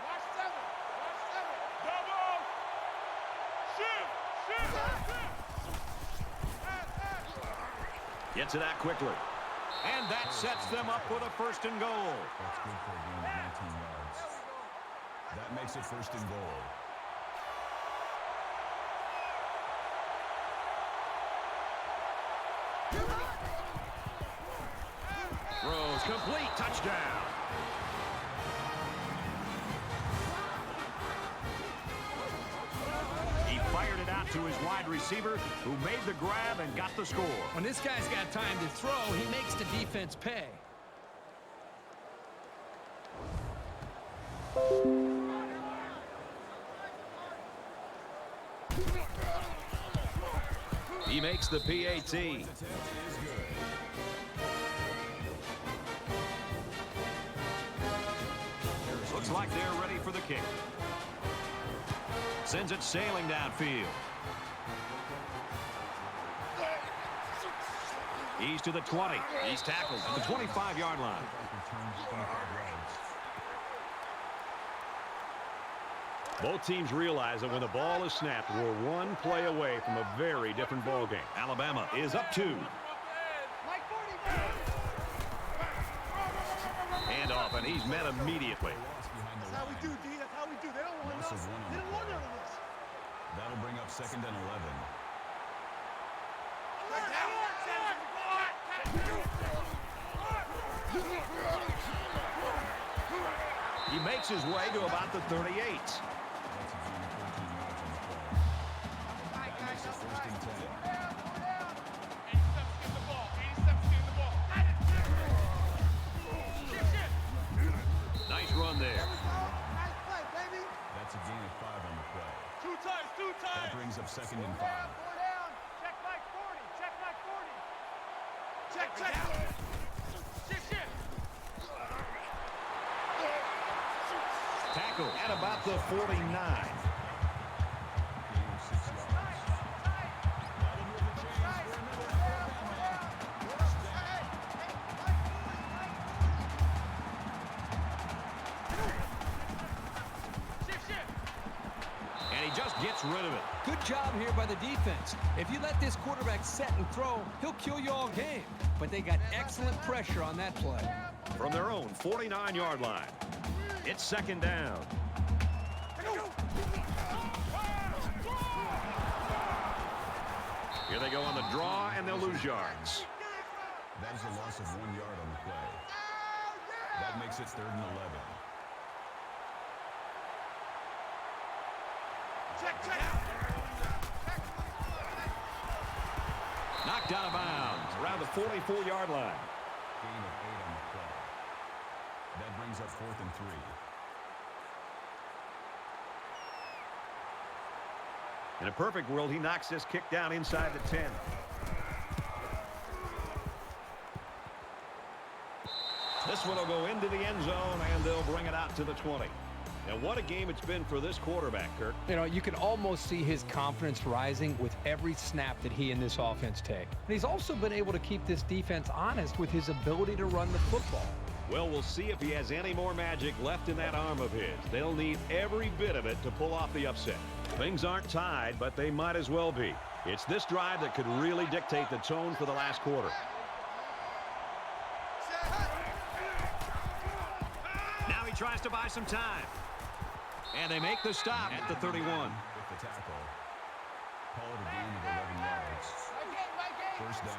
Watch 7. Watch 7. Double. Shoot. Gets it out quickly. And that sets them up with a first and goal. That's good for a gain of 19 yards. That makes it first and goal. Throws complete. Touchdown. He fired it out to his wide receiver, who made the grab and got the score. When this guy's got time to throw, he makes the defense pay. He makes the PAT. Looks like they're ready for the kick. Sends it sailing downfield. He's to the 20. He's tackled at the 25-yard line. Both teams realize that when the ball is snapped, we're one play away from a very different ball game. Alabama is up 2. Handoff, and he's met immediately. That's how we do, D. That's how we do. They don't want us. They don't want none of this. That'll bring up 2nd and 11. He makes his way to about the 38. Nice run there. That's a gain of 5 on the play. Two times. That brings up 2nd and 5. Check Mike 40. Check Mike 40. Check. Shift. Tackle at about the 49. And he just gets rid of it. Good job here by the defense. If you let this quarterback set and throw, he'll kill you all game. But they got excellent pressure on that play. From their own 49-yard line. It's 2nd down. Here they go on the draw, and they'll lose yards. That is a loss of 1 yard on the play. That makes it 3rd and 11. Knocked out of bounds around the 44-yard line. Gain of 8 on the play. That brings up 4th and 3. In a perfect world, he knocks this kick down inside the 10. This one will go into the end zone, and they'll bring it out to the 20. And what a game it's been for this quarterback, Kirk. You know, you can almost see his confidence rising with every snap that he and this offense take. And he's also been able to keep this defense honest with his ability to run the football. Well, we'll see if he has any more magic left in that arm of his. They'll need every bit of it to pull off the upset. Things aren't tied, but they might as well be. It's this drive that could really dictate the tone for the last quarter. Now he tries to buy some time. And they make the stop at the 31. With the tackle. Call it a gain of 11 yards. First down.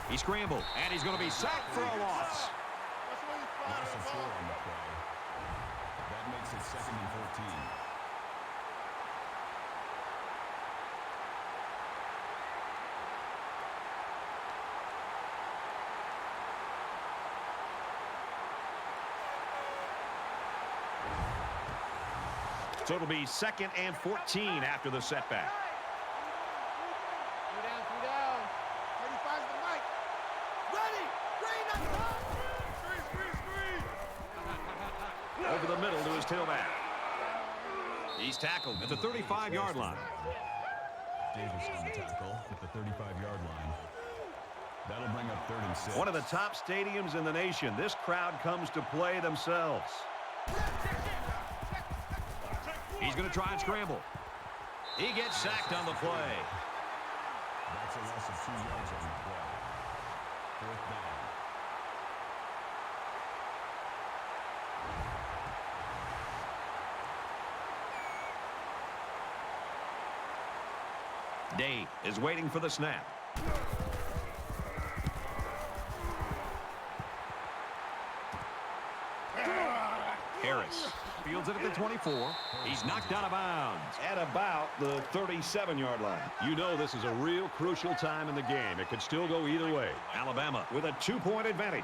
He scrambled, and he's going to be sacked for a loss. Loss of 4 on the play. That makes it 2nd and 14. So it'll be 2nd and 14 after the setback. Three down. 35's the mic. Ready. Green on top. Over the middle to his tailback. He's tackled at the 35-yard line. Davis on the tackle at the 35-yard line. That'll bring up 3rd and 6. One of the top stadiums in the nation. This crowd comes to play themselves. He's going to try and scramble. He gets sacked on the play. That's a loss of 2 yards on the play. 4th down. Day is waiting for the snap. Harris fields it at the 24. He's knocked out of bounds at about the 37-yard line. You know this is a real crucial time in the game. It could still go either way. Alabama with a 2-point advantage.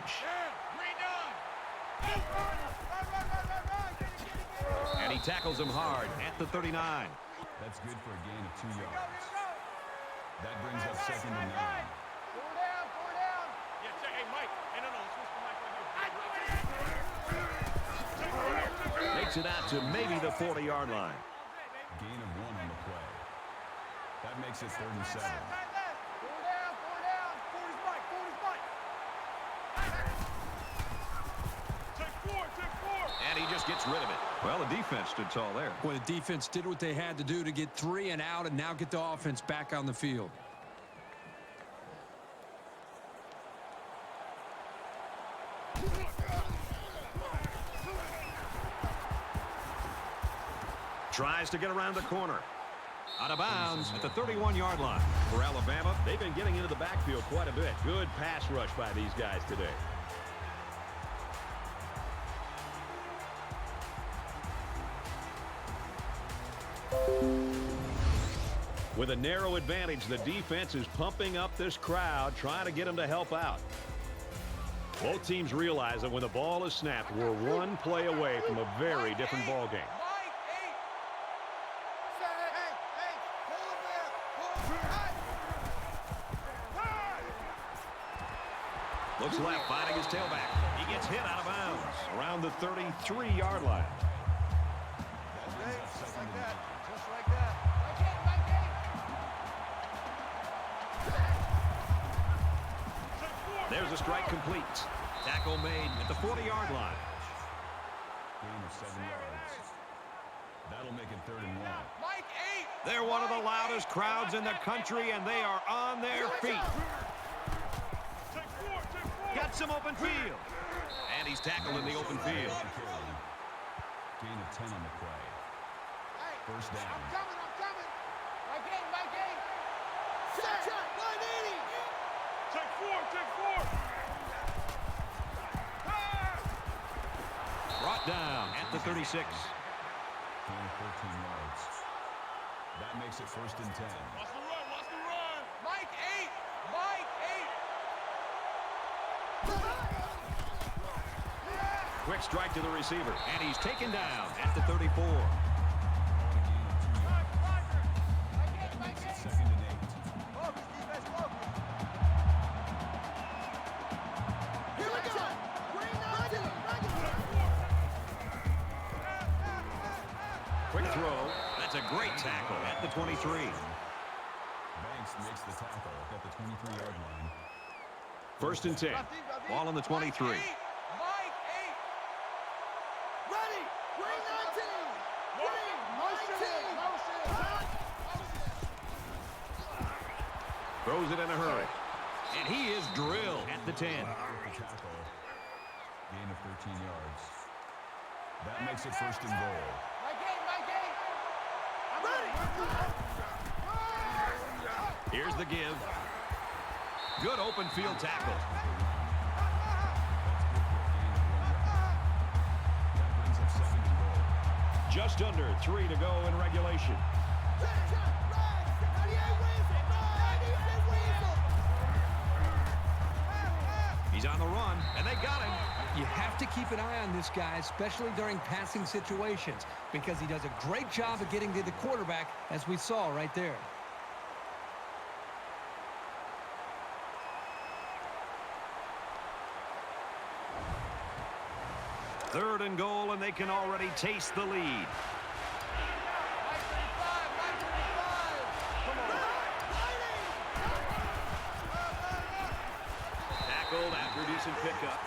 And he tackles him hard at the 39. That's good for a gain of 2 yards. That brings up 2nd and 9. Four down. Yeah, check. Hey, Mike. Hey, no, switch the mic right here. Takes it out to maybe the 40-yard line. Gain of 1 on the play. That makes it 3rd and 7. Four down. Forty's Mike. Take four. And he just gets rid of it. Well, the defense stood tall there. Boy, the defense did what they had to do to get 3 and out and now get the offense back on the field. Tries to get around the corner. Out of bounds at the 31-yard line. For Alabama, They've been getting into the backfield quite a bit. Good pass rush by these guys today. With a narrow advantage, the defense is pumping up this crowd, trying to get them to help out. Both teams realize that when the ball is snapped, we're one play away from a very different ball game. Looks left, finding his tailback. He gets hit out of bounds around the 33-yard line. Just like that. There's a strike complete. Tackle made at the 40-yard line. Gain of 7 yards. That'll make it 3rd and 1. Mike, 8. They're one of the loudest crowds in the country, and they are on their feet. Got some open field. And he's tackled in the open field. Gain of 10 on the play. First down. I'm coming. Mike, 8. Check. 180. Take four. Brought down at the 36. Gain of 14 yards. That makes it 1st and 10. Watch the run. Mike, 8. Quick strike to the receiver. And he's taken down at the 34. Makes it 2nd and 8. Here we go. Quick throw. That's a great tackle at the 23. Banks makes the tackle at the 23-yard line. 1st and 10. Ball on the 23. Mike, 8. Ready. Green 19. Throws it in a hurry. And he is drilled at the 10. With the tackle. Gain of 13 yards. That makes it 1st and goal. Mike, 8. I'm ready. Here's the give. Good open field tackle. That brings up 2nd and goal. Just under 3 to go in regulation. He's on the run, and they got him. You have to keep an eye on this guy, especially during passing situations, because he does a great job of getting to the quarterback, as we saw right there. Third and goal, and they can already taste the lead. Tackled after decent pickup.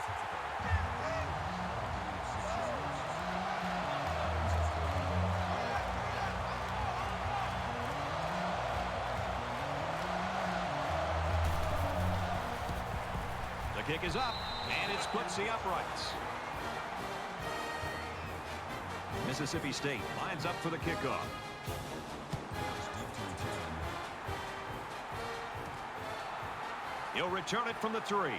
The kick is up, and it splits the uprights. Mississippi State lines up for the kickoff. He'll return it from the 3.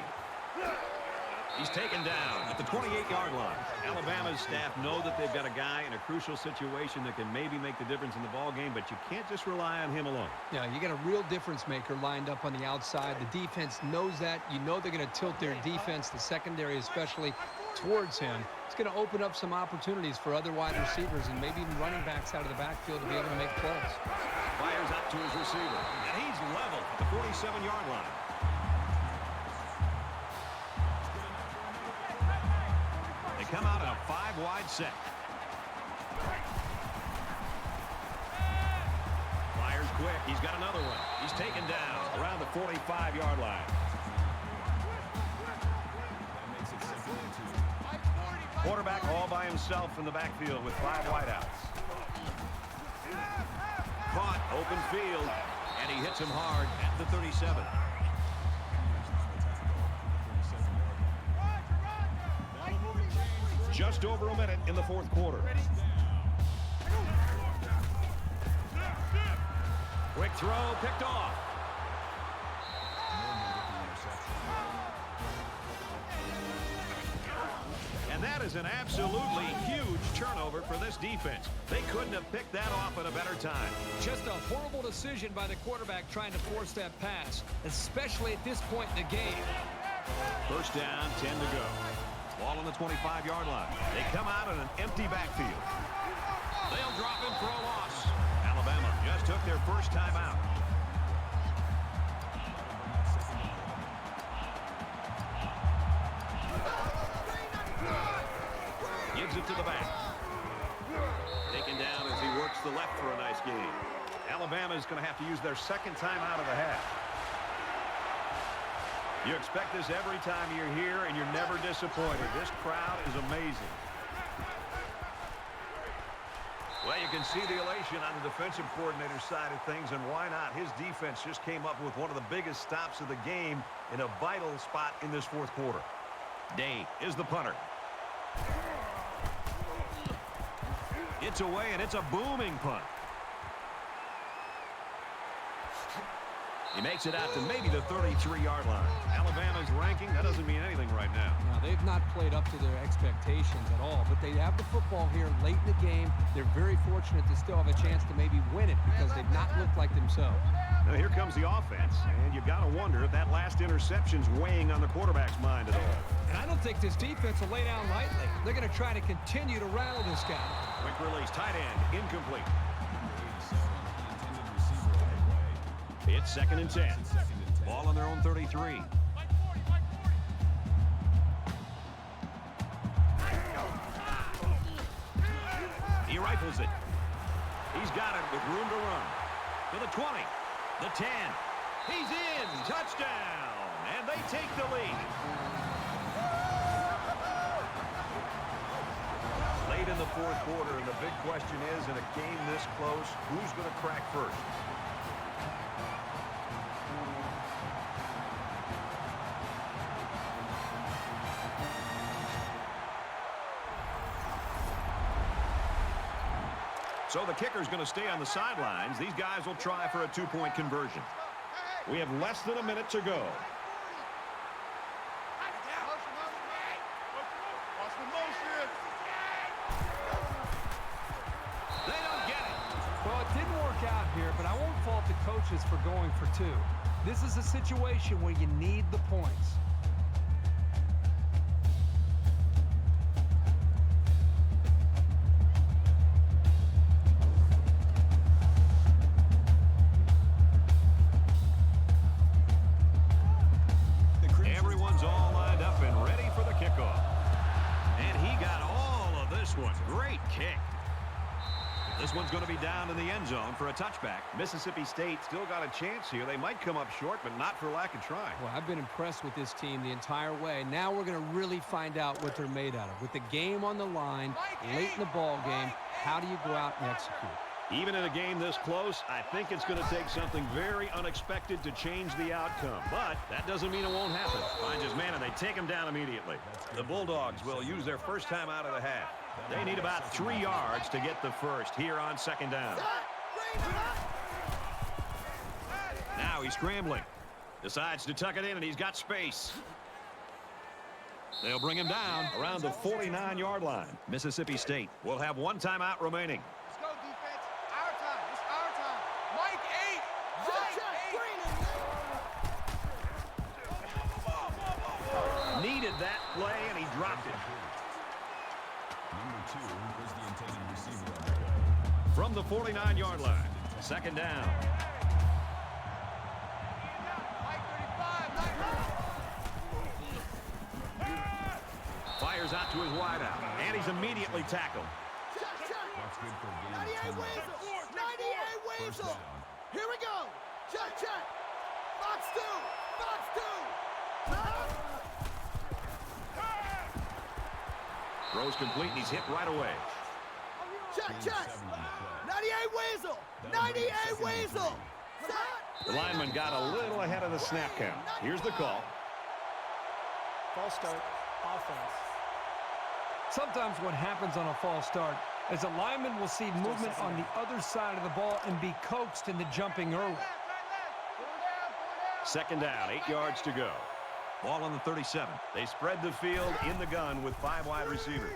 He's taken down at the 28-yard line. Alabama's staff know that they've got a guy in a crucial situation that can maybe make the difference in the ball game, but you can't just rely on him alone. Yeah, you got a real difference maker lined up on the outside. The defense knows that. You know they're going to tilt their defense, the secondary especially, towards him. It's going to open up some opportunities for other wide receivers and maybe even running backs out of the backfield to be able to make plays. Fires out to his receiver, and he's level at the 47-yard line. They come out in a 5-wide set. Fires quick. He's got another one. He's taken down around the 45-yard line. Quarterback all by himself in the backfield with 5 wideouts. Caught, open field, and he hits him hard at the 37. Just over a minute in the fourth quarter. Quick throw, picked off. And that is an absolutely huge turnover for this defense. They couldn't have picked that off at a better time. Just a horrible decision by the quarterback trying to force that pass, especially at this point in the game. First down, 10 to go. Ball on the 25-yard line. They come out in an empty backfield. They'll drop him for a loss. Alabama just took their first time out. Gives it to the back. Taken down as he works the left for a nice game. Alabama is going to have to use their second time out of the half. You expect this every time you're here, and you're never disappointed. This crowd is amazing. Well, you can see the elation on the defensive coordinator's side of things, and why not? His defense just came up with one of the biggest stops of the game in a vital spot in this fourth quarter. Day is the punter. It's away, and it's a booming punt. He makes it out to maybe the 33-yard line. Alabama's ranking, that doesn't mean anything right now. Now, they've not played up to their expectations at all, but they have the football here late in the game. They're very fortunate to still have a chance to maybe win it because they've not looked like themselves. Now, here comes the offense, and you've got to wonder if that last interception's weighing on the quarterback's mind at all. And I don't think this defense will lay down lightly. They're going to try to continue to rattle this guy. Quick release, tight end, incomplete. It's 2nd and 10. Ball on their own 33. He rifles it. He's got it with room to run. To the 20. The 10. He's in. Touchdown. And they take the lead. Late in the fourth quarter, and the big question is, in a game this close, who's going to crack first? So the kicker's going to stay on the sidelines. These guys will try for a 2-point conversion. We have less than a minute to go. They don't get it. Well, it didn't work out here, but I won't fault the coaches for going for 2. This is a situation where you need the points. Everyone's all lined up and ready for the kickoff. And he got all of this one. Great kick. This one's going to be down in the end zone for a touchback. Mississippi State still got a chance here. They might come up short, but not for lack of trying. Well, I've been impressed with this team the entire way. Now we're going to really find out what they're made out of. With the game on the line, late in the ball game, how do you go out and execute? Even in a game this close, I think it's going to take something very unexpected to change the outcome. But that doesn't mean it won't happen. Finds his man, and they take him down immediately. The Bulldogs will use their first time out of the half. They need about 3 yards to get the first here on 2nd down. Now he's scrambling. Decides to tuck it in, and he's got space. They'll bring him down around the 49-yard line. Mississippi State will have one timeout remaining. Let's go, defense. Our time. It's our time. Mike 8. Needed that play, and he dropped it. Number 2 was the intended receiver on the play. From the 49-yard line, second down. Mike 35. Fires out to his wideout, and he's immediately tackled. That's good for a gain of 98 10 yards. Weasel. 98 Weasel. First down. Here we go. Check. Fox 2. Fox 2. Throws complete, and he's hit right away. Check. 7 on the play. 98 Weasel. 98 Weasel. The lineman got a little ahead of the snap count. Here's the call. False start, offense. Sometimes what happens on a false start is a lineman will see movement on the other side of the ball and be coaxed into jumping early. Second down, 8 yards to go. Ball on the 37. They spread the field in the gun with 5 wide receivers.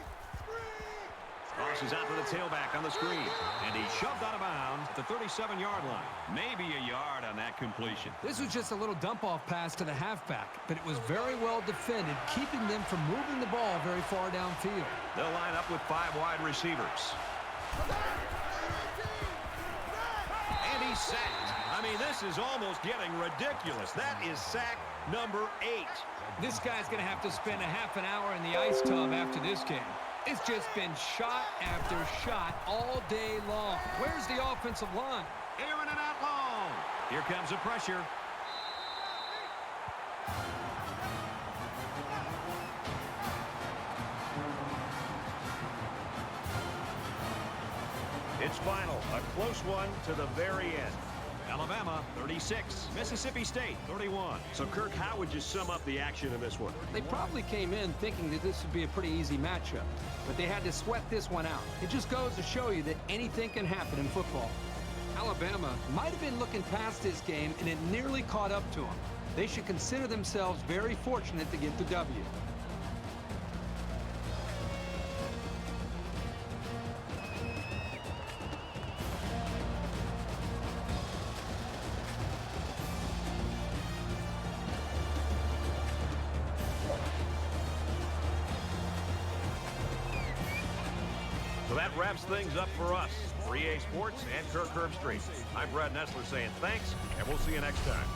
Crosses out to the tailback on the screen. And he shoved out of bounds at the 37-yard line. Maybe a yard on that completion. This was just a little dump-off pass to the halfback, but it was very well defended, keeping them from moving the ball very far downfield. They'll line up with 5 wide receivers. And he's sacked. I mean, this is almost getting ridiculous. That is sack number 8. This guy's going to have to spend a half an hour in the ice tub after this game. It's just been shot after shot all day long. Where's the offensive line? Airing it out long. Here comes the pressure. It's final, a close one to the very end. Alabama, 36. Mississippi State, 31. So, Kirk, how would you sum up the action of this one? They probably came in thinking that this would be a pretty easy matchup, but they had to sweat this one out. It just goes to show you that anything can happen in football. Alabama might have been looking past this game, and it nearly caught up to them. They should consider themselves very fortunate to get the W. So that wraps things up for us. For EA Sports and Kirk Herbstreit. I'm Brad Nessler saying thanks, and we'll see you next time.